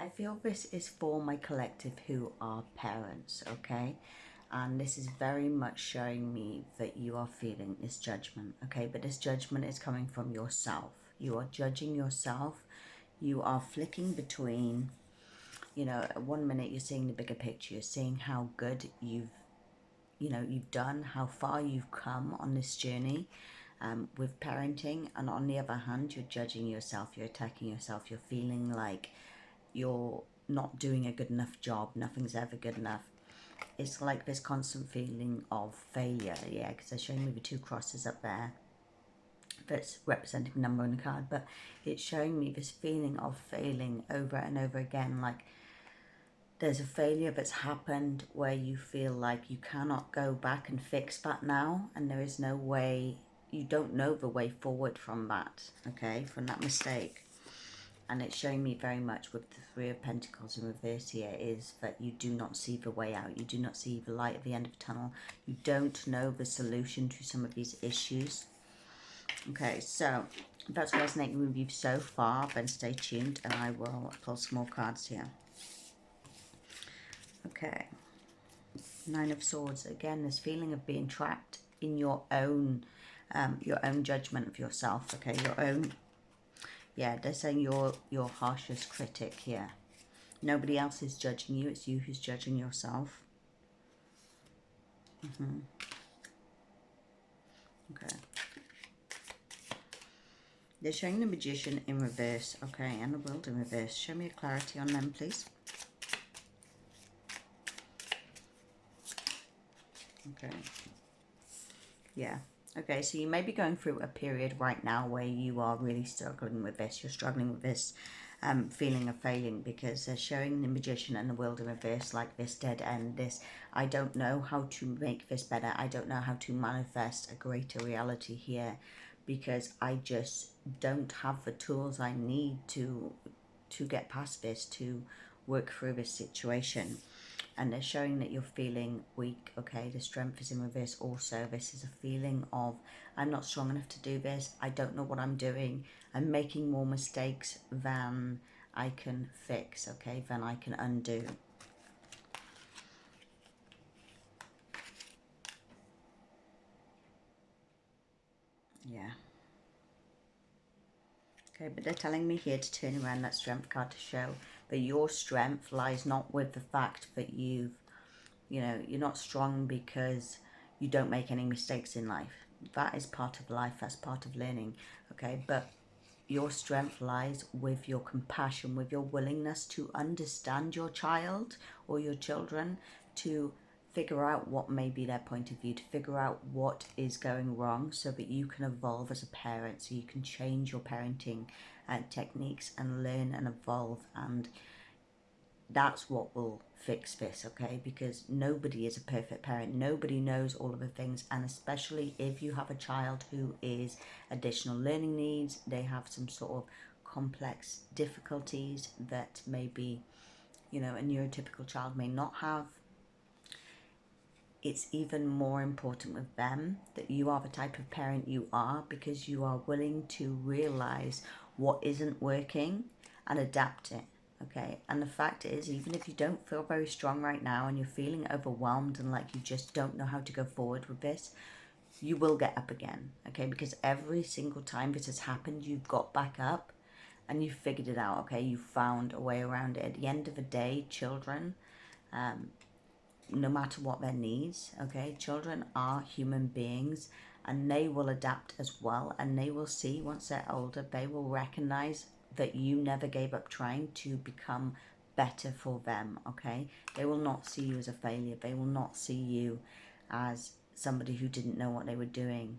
I feel this is for my collective who are parents, okay? And this is very much showing me that you are feeling this judgment, okay? But this judgment is coming from yourself. You are judging yourself. You are flicking between, you know, 1 minute you're seeing the bigger picture. You're seeing how good you've done, how far you've come on this journey with parenting. And on the other hand, you're judging yourself. You're attacking yourself. You're feeling like you're not doing a good enough job. Nothing's ever good enough. It's like this constant feeling of failure, yeah, because they're showing me the 2 crosses up there that's representing the number on the card, but it's showing me this feeling of failing over and over again. Like there's a failure that's happened where you feel like you cannot go back and fix that now, and there is no way, you don't know the way forward from that, okay, from that mistake. And it's showing me very much with the 3 of Pentacles in reverse here is that you do not see the way out. You do not see the light at the end of the tunnel. You don't know the solution to some of these issues. Okay, so if that's resonating with you so far, then stay tuned and I will pull some more cards here. Okay, 9 of Swords. Again, this feeling of being trapped in your own judgment of yourself. Okay, your own. Yeah, they're saying you're your harshest critic here. Nobody else is judging you. It's you who's judging yourself. Okay. They're showing the Magician in reverse. Okay, and the World in reverse. Show me a clarity on them, please. Okay. Yeah. Okay, so you may be going through a period right now where you are really struggling with this. You're struggling with this feeling of failing, because they're showing the Magician and the World in reverse, like this dead end, this I don't know how to make this better. I don't know how to manifest a greater reality here, because I just don't have the tools I need to get past this, to work through this situation. And they're showing that you're feeling weak. Okay, the Strength is in reverse also. This is a feeling of, I'm not strong enough to do this. I don't know what I'm doing. I'm making more mistakes than I can fix, okay, than I can undo. Yeah. Okay, but they're telling me here to turn around that Strength card to show that your strength lies not with the fact that you're not strong because you don't make any mistakes in life. That is part of life. That's part of learning. Okay, but your strength lies with your compassion, with your willingness to understand your child or your children, to figure out what may be their point of view, to figure out what is going wrong so that you can evolve as a parent, so you can change your parenting techniques and learn and evolve. And that's what will fix this, okay? Because nobody is a perfect parent. Nobody knows all of the things, and especially if you have a child who is additional learning needs, they have some sort of complex difficulties that maybe, a neurotypical child may not have. It's even more important with them that you are the type of parent you are, because you are willing to realize what isn't working and adapt it. Okay, and the fact is, even if you don't feel very strong right now and you're feeling overwhelmed and like you just don't know how to go forward with this, you will get up again, okay? Because every single time this has happened, you've got back up and you figured it out, okay? You found a way around it. At the end of the day, children, no matter what their needs, okay, children are human beings and they will adapt as well, and they will see once they're older, they will recognize that you never gave up trying to become better for them, okay? They will not see you as a failure. They will not see you as somebody who didn't know what they were doing,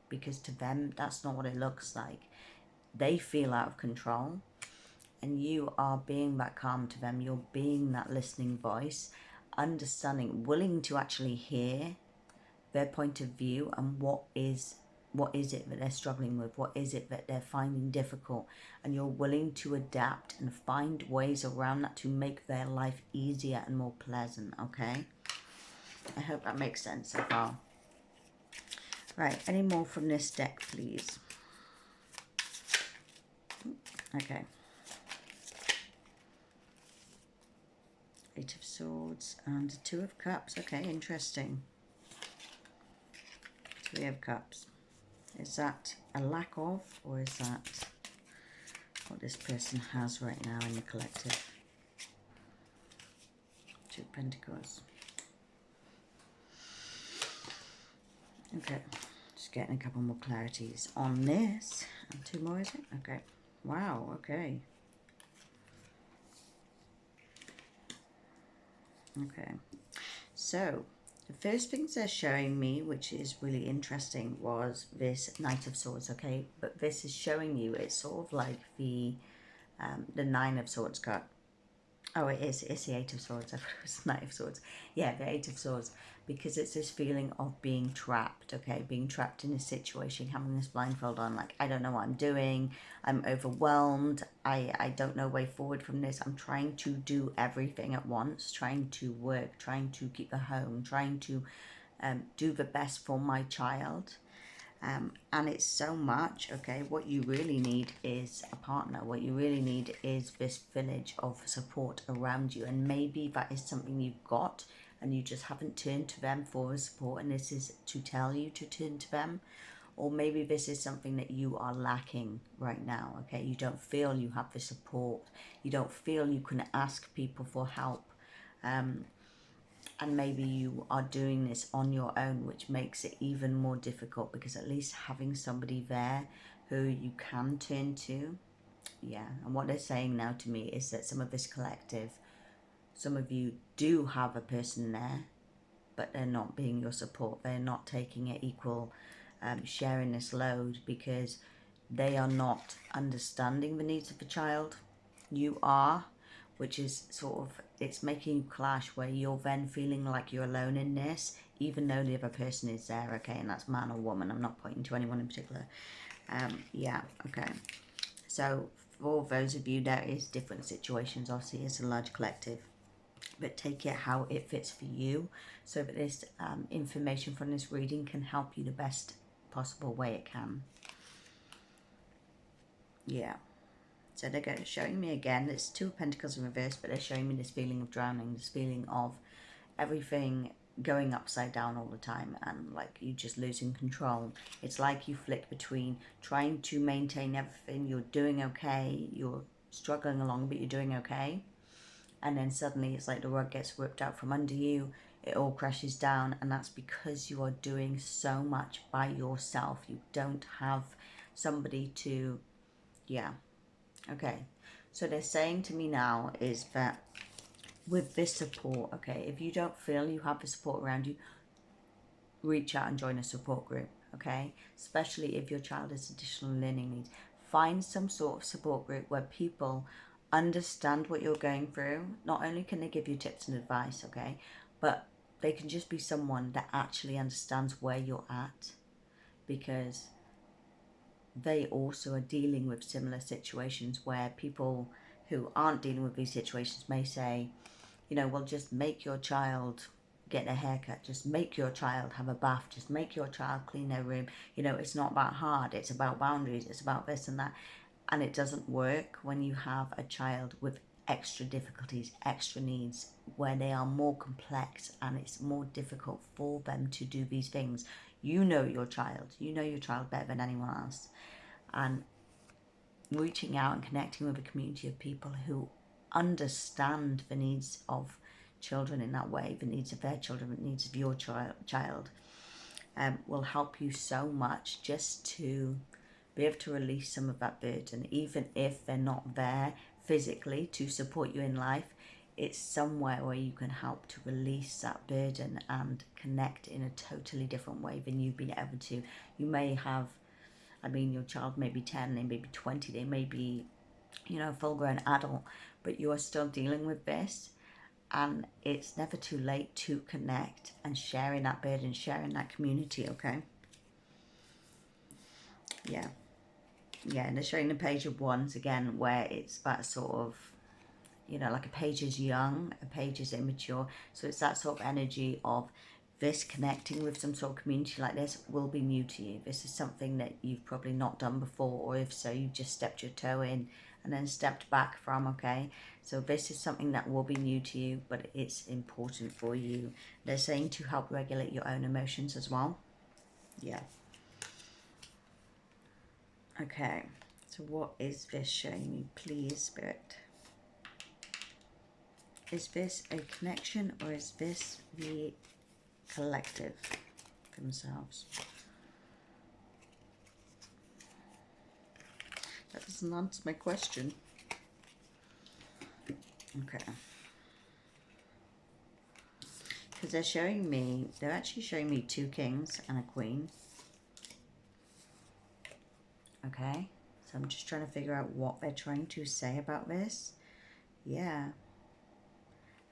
because to them, that's not what it looks like. They feel out of control, and you are being that calm to them. You're being that listening voice, understanding, willing to actually hear their point of view and what is it that they're struggling with, what is it that they're finding difficult, and you're willing to adapt and find ways around that to make their life easier and more pleasant, okay? I hope that makes sense so far. Right, any more from this deck, please? Okay. Eight of Swords and Two of Cups. Okay, interesting. Three of Cups. Is that a lack of, or is that what this person has right now in the collective? Two of Pentacles. Okay, just getting a couple more clarities on this. And two more, is it? Okay. Wow, okay. Okay. So, the first things they're showing me, which is really interesting, was this Knight of Swords, okay? But this is showing you, it's sort of like the Nine of Swords card. Oh, it's the Eight of Swords. I thought it was the Knight of Swords. Yeah, the Eight of Swords. Because it's this feeling of being trapped, okay? Being trapped in a situation, having this blindfold on, like, I don't know what I'm doing. I'm overwhelmed. I don't know way forward from this. I'm trying to do everything at once. Trying to work. Trying to keep the home. Trying to do the best for my child. And it's so much, okay? What you really need is a partner. What you really need is this village of support around you. And maybe that is something you've got and you just haven't turned to them for the support, and this is to tell you to turn to them. Or maybe this is something that you are lacking right now, okay? You don't feel you have the support. You don't feel you can ask people for help. And maybe you are doing this on your own, which makes it even more difficult, because at least having somebody there who you can turn to. Yeah, and what they're saying now to me is that some of this collective, some of you do have a person there, but they're not being your support. They're not taking it equal, sharing this load, because they are not understanding the needs of the child. You are, which is sort of, it's making you clash, where you're then feeling like you're alone in this, even though the other person is there, okay? And that's man or woman. I'm not pointing to anyone in particular. Yeah, okay. So for those of you, there is different situations. Obviously, it's a large collective, but take it how it fits for you, so that this information from this reading can help you the best possible way it can. Yeah. So they're showing me again, it's Two of Pentacles in reverse, but they're showing me this feeling of drowning, this feeling of everything going upside down all the time, and like you just losing control. It's like you flick between trying to maintain everything, you're doing okay, you're struggling along, but you're doing okay. And then suddenly it's like the rug gets ripped out from under you, it all crashes down, and that's because you are doing so much by yourself. You don't have somebody to, yeah. Okay, so they're saying to me now is that with this support, okay, if you don't feel you have the support around you, reach out and join a support group, okay? Especially if your child has additional learning needs. Find some sort of support group where people understand what you're going through. Not only can they give you tips and advice, okay, but they can just be someone that actually understands where you're at, because they also are dealing with similar situations, where people who aren't dealing with these situations may say, you know, well, just make your child get a haircut, just make your child have a bath, just make your child clean their room. You know, it's not about hard, it's about boundaries, it's about this and that. And it doesn't work when you have a child with extra difficulties, extra needs, where they are more complex and it's more difficult for them to do these things. You know your child better than anyone else. And reaching out and connecting with a community of people who understand the needs of children in that way, the needs of their children, the needs of your child, will help you so much, just to be able to release some of that burden. Even if they're not there physically to support you in life, it's somewhere where you can help to release that burden and connect in a totally different way than you've been able to. You may have, I mean, your child may be 10, they may be 20, they may be, you know, a full-grown adult, but you are still dealing with this, and it's never too late to connect and sharing that burden, sharing that community, okay? Yeah. Yeah, and they're showing the Page of Wands again, where it's that sort of, you know, like a page is young, a page is immature. So it's that sort of energy of this connecting with some sort of community like this will be new to you. This is something that you've probably not done before, or if so, you just stepped your toe in and then stepped back from, okay? So this is something that will be new to you, but it's important for you. They're saying to help regulate your own emotions as well. Yeah. Okay, so what is this showing me, please, Spirit? Is this a connection, or is this the collective themselves? That doesn't answer my question. Okay. Because they're actually showing me 2 kings and a queen. Okay. So I'm just trying to figure out what they're trying to say about this. Yeah.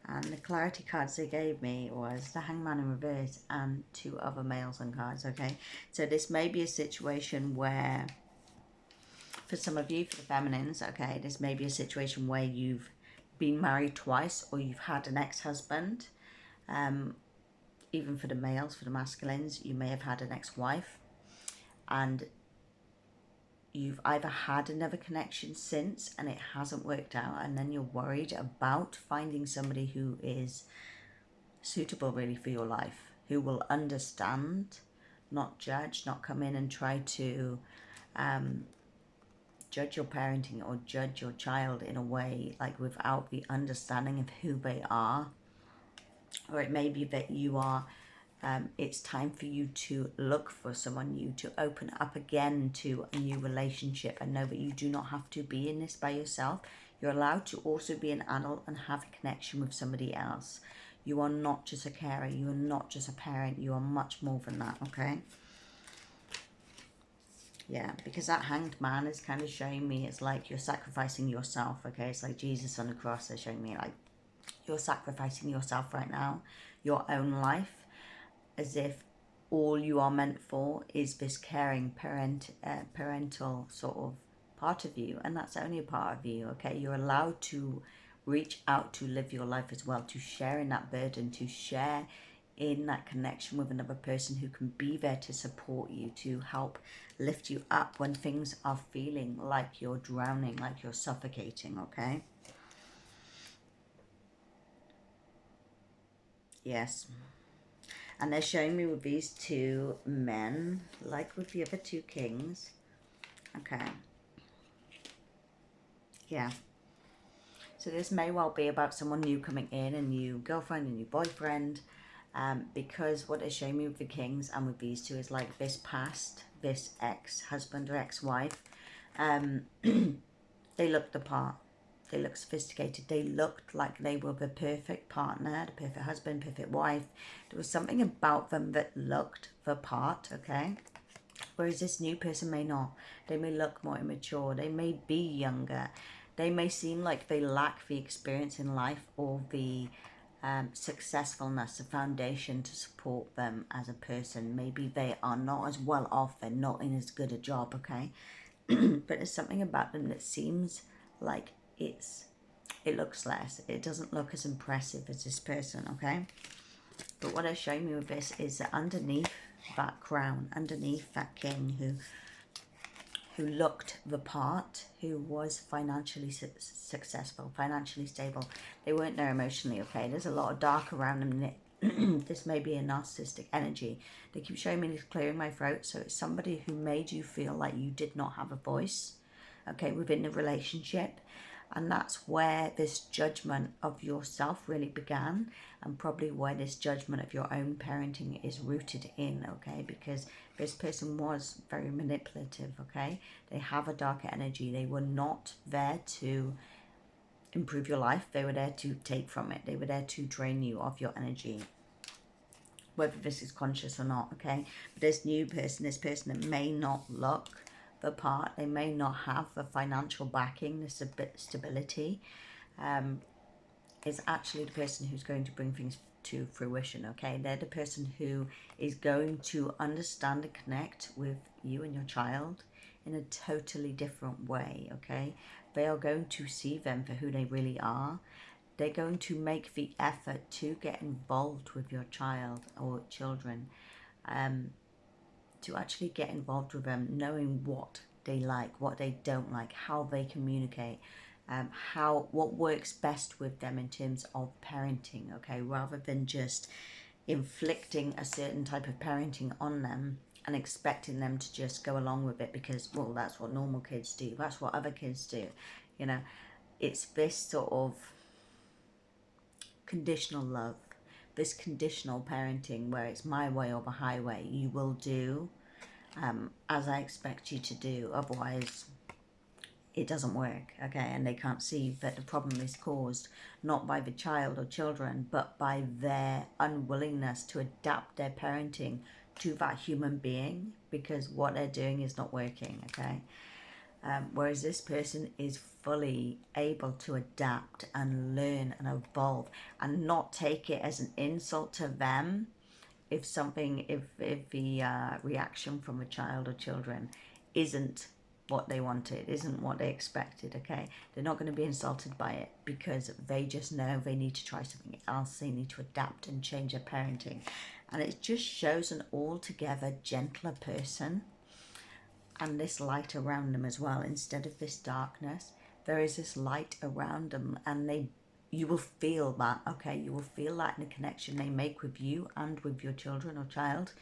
And the clarity cards they gave me was the Hangman in reverse and 2 other males on cards, okay? So this may be a situation where, for some of you, for the feminines, okay, this may be a situation where you've been married twice, or you've had an ex-husband. Even for the males, for the masculines, you may have had an ex-wife, and you've either had another connection since and it hasn't worked out, and then you're worried about finding somebody who is suitable really for your life, who will understand, not judge, not come in and try to judge your parenting or judge your child in a way, like without the understanding of who they are. Or it may be that you are, it's time for you to look for someone new, to open up again to a new relationship, and know that you do not have to be in this by yourself. You're allowed to also be an adult and have a connection with somebody else. You are not just a carer, you are not just a parent, you are much more than that, okay? Yeah, because that Hanged Man is kind of showing me, it's like you're sacrificing yourself, okay? It's like Jesus on the cross. They're showing me like you're sacrificing yourself right now, your own life, as if all you are meant for is this caring parental sort of part of you, and that's only a part of you, okay? You're allowed to reach out to live your life as well, to share in that burden, to share in that connection with another person who can be there to support you, to help lift you up when things are feeling like you're drowning, like you're suffocating, okay? Yes. And they're showing me with these 2 men, like with the other 2 kings. Okay. Yeah. So this may well be about someone new coming in, a new girlfriend, a new boyfriend. Because what they're showing me with the kings and with these 2 is like this past, this ex-husband or ex-wife. They looked the part. They looked sophisticated. They looked like they were the perfect partner, the perfect husband, perfect wife. There was something about them that looked the part, okay? Whereas this new person may not. They may look more immature. They may be younger. They may seem like they lack the experience in life or the successfulness, the foundation to support them as a person. Maybe they are not as well off. They're not in as good a job, okay? But there's something about them that seems like it looks less. It doesn't look as impressive as this person, okay? But what they're showing me with this is that underneath that crown, underneath that king who looked the part, who was financially successful, financially stable, they weren't there emotionally, okay? There's a lot of dark around them. This may be a narcissistic energy. They keep showing me this clearing my throat, so it's somebody who made you feel like you did not have a voice, okay, within the relationship. And that's where this judgment of yourself really began, and probably where this judgment of your own parenting is rooted in, okay? Because this person was very manipulative, okay? They have a darker energy. They were not there to improve your life. They were there to take from it. They were there to drain you of your energy, whether this is conscious or not, okay? But this new person, this person that may not look the part, they may not have the financial backing, the stability, is actually the person who's going to bring things to fruition, okay? They're the person who is going to understand and connect with you and your child in a totally different way, okay? They are going to see them for who they really are. They're going to make the effort to get involved with your child or children, to actually get involved with them, knowing what they like, what they don't like, how they communicate, what works best with them in terms of parenting, okay, rather than just inflicting a certain type of parenting on them and expecting them to just go along with it because, well, that's what normal kids do, that's what other kids do, you know. It's this sort of conditional love, this conditional parenting where it's my way or the highway. You will do as I expect you to do, otherwise it doesn't work, okay? And they can't see that the problem is caused not by the child or children, but by their unwillingness to adapt their parenting to that human being, because what they're doing is not working, okay? Whereas this person is fully able to adapt and learn and evolve and not take it as an insult to them if the reaction from a child or children isn't what they wanted, isn't what they expected, okay? They're not going to be insulted by it because they just know they need to try something else. They need to adapt and change their parenting. And it just shows an altogether gentler person and this light around them as well. Instead of this darkness, there is this light around them, and you will feel that, okay? You will feel that in the connection they make with you and with your children or child,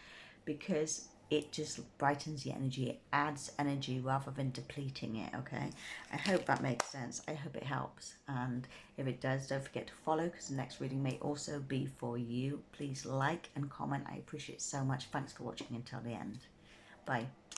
because it just brightens the energy. It adds energy rather than depleting it, okay? I hope that makes sense. I hope it helps. And if it does, don't forget to follow, because the next reading may also be for you. Please like and comment. I appreciate it so much. Thanks for watching until the end. Bye.